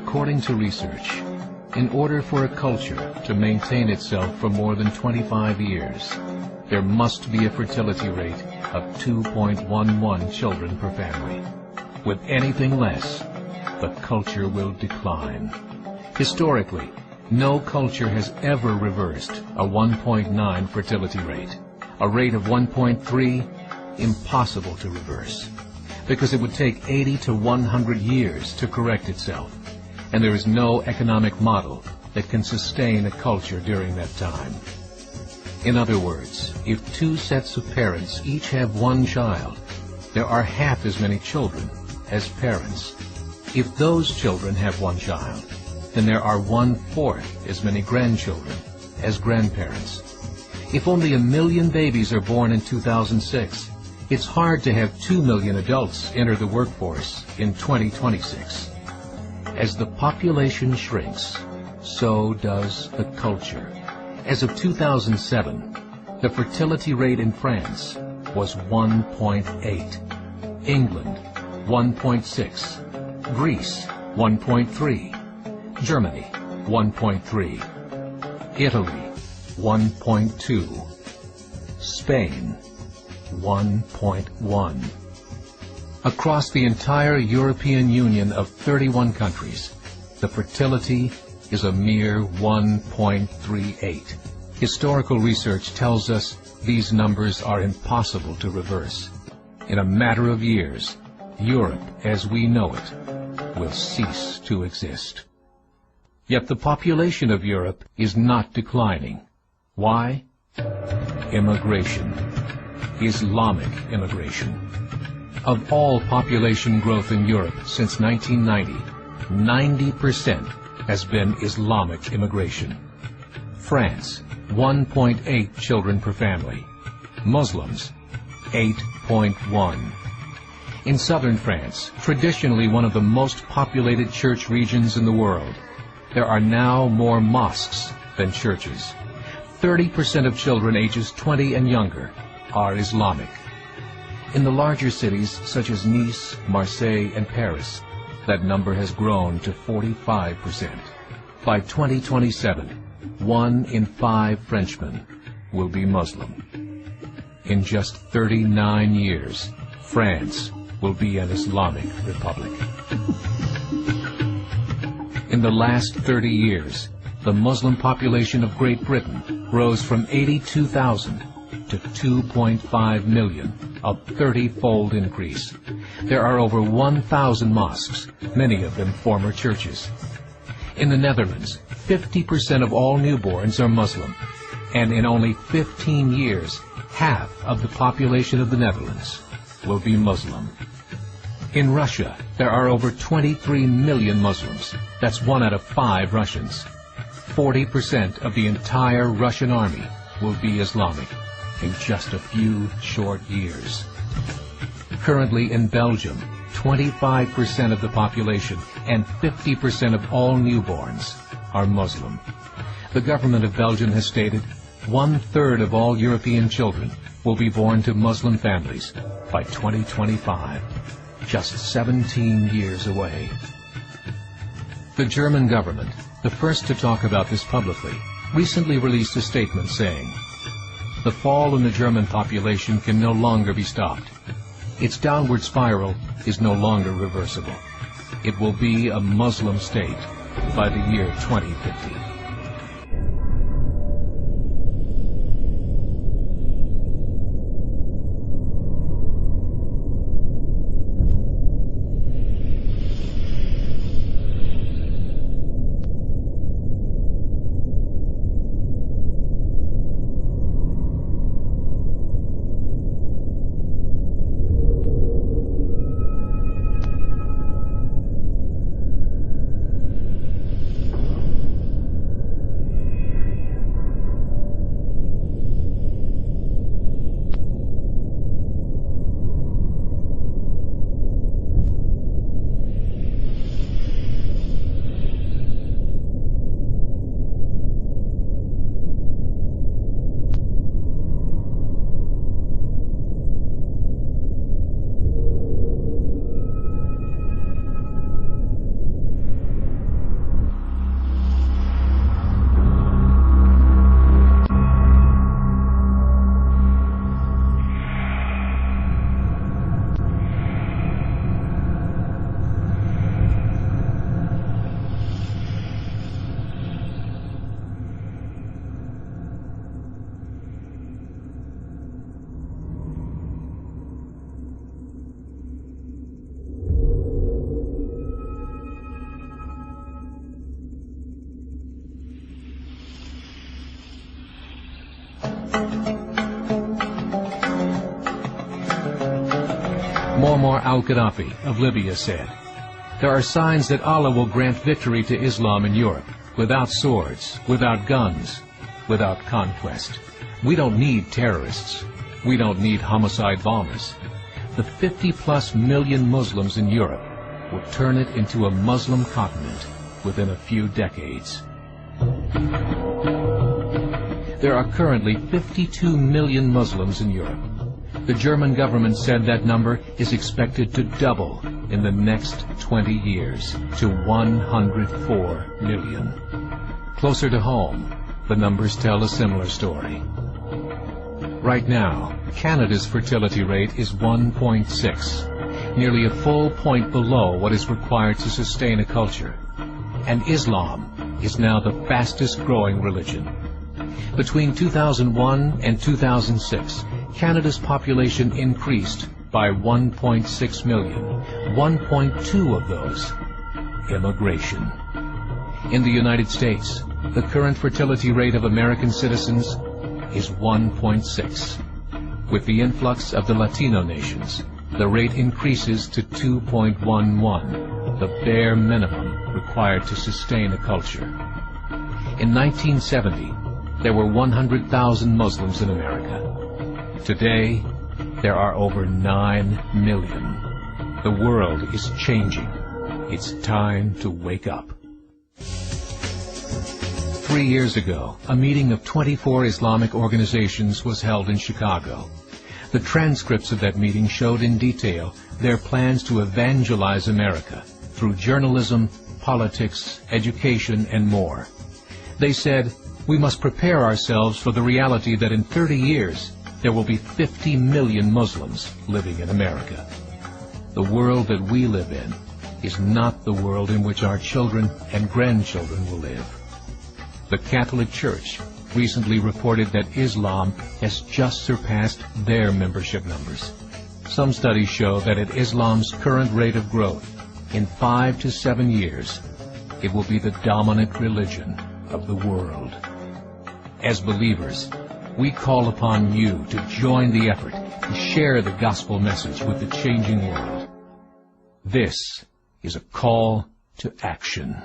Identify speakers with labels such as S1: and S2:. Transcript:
S1: According to research, in order for a culture to maintain itself for more than 25 years, there must be a fertility rate of 2.11 children per family. With anything less, the culture will decline. Historically, no culture has ever reversed a 1.9 fertility rate. A rate of 1.3, impossible to reverse, because it would take 80 to 100 years to correct itself, and there is no economic model that can sustain a culture during that time. In other words, if two sets of parents each have one child, there are half as many children as parents. If those children have one child, then there are 1/4 as many grandchildren as grandparents. If only 1 million babies are born in 2006, it's hard to have 2 million adults enter the workforce in 2026. As the population shrinks, so does the culture. As of 2007, the fertility rate in France was 1.8, England 1.6, Greece 1.3, Germany 1.3, Italy 1.2, Spain 1.1. Across the entire European Union of 31 countries, the fertility is a mere 1.38. Historical research tells us these numbers are impossible to reverse. In a matter of years, Europe as we know it will cease to exist. Yet the population of Europe is not declining. Why? Immigration. Islamic immigration. Of all population growth in Europe since 1990, 90% has been Islamic immigration. France, 1.8 children per family. Muslims, 8.1. In southern France, traditionally one of the most populated church regions in the world, there are now more mosques than churches. 30% of children ages 20 and younger are Islamic. In the larger cities such as Nice, Marseille, and Paris, that number has grown to 45%. By 2027, 1 in 5 Frenchmen will be Muslim. In just 39 years, France will be an Islamic republic. In the last 30 years, the Muslim population of Great Britain rose from 82,000 to 2.5 million, a 30-fold increase. There are over 1,000 mosques, many of them former churches. In the Netherlands, 50% of all newborns are Muslim, and in only 15 years, half of the population of the Netherlands will be Muslim. In Russia, there are over 23 million Muslims. That's 1 out of 5 Russians. 40% of the entire Russian army will be Islamic in just a few short years. Currently in Belgium, 25% of the population and 50% of all newborns are Muslim. The government of Belgium has stated 1/3 of all European children will be born to Muslim families by 2025, just 17 years away. The German government, the first to talk about this publicly, recently released a statement saying, "The fall in the German population can no longer be stopped. Its downward spiral is no longer reversible. It will be a Muslim state by the year 2050. Muammar al-Gaddafi of Libya said, "There are signs that Allah will grant victory to Islam in Europe, without swords, without guns, without conquest. We don't need terrorists. We don't need homicide bombers. The 50-plus million Muslims in Europe will turn it into a Muslim continent within a few decades." There are currently 52 million Muslims in Europe. The German government said that number is expected to double in the next 20 years to 104 million. Closer to home, the numbers tell a similar story. Right now, Canada's fertility rate is 1.6, nearly a full point below what is required to sustain a culture. And Islam is now the fastest growing religion. Between 2001 and 2006, Canada's population increased by 1.6 million, 1.2 of those immigration. In the United States, the current fertility rate of American citizens is 1.6. With the influx of the Latino nations, the rate increases to 2.11, the bare minimum required to sustain a culture. In 1970, there were 100,000 Muslims in America. Today, there are over 9 million. The world is changing. It's time to wake up. 3 years ago, a meeting of 24 Islamic organizations was held in Chicago. The transcripts of that meeting showed in detail their plans to evangelize America through journalism, politics, education, and more. They said, "We must prepare ourselves for the reality that in 30 years, there will be 50 million Muslims living in America. The world that we live in is not the world in which our children and grandchildren will live." The Catholic Church recently reported that Islam has just surpassed their membership numbers. Some studies show that at Islam's current rate of growth, in 5 to 7 years, it will be the dominant religion of the world. As believers, we call upon you to join the effort to share the gospel message with the changing world. This is a call to action.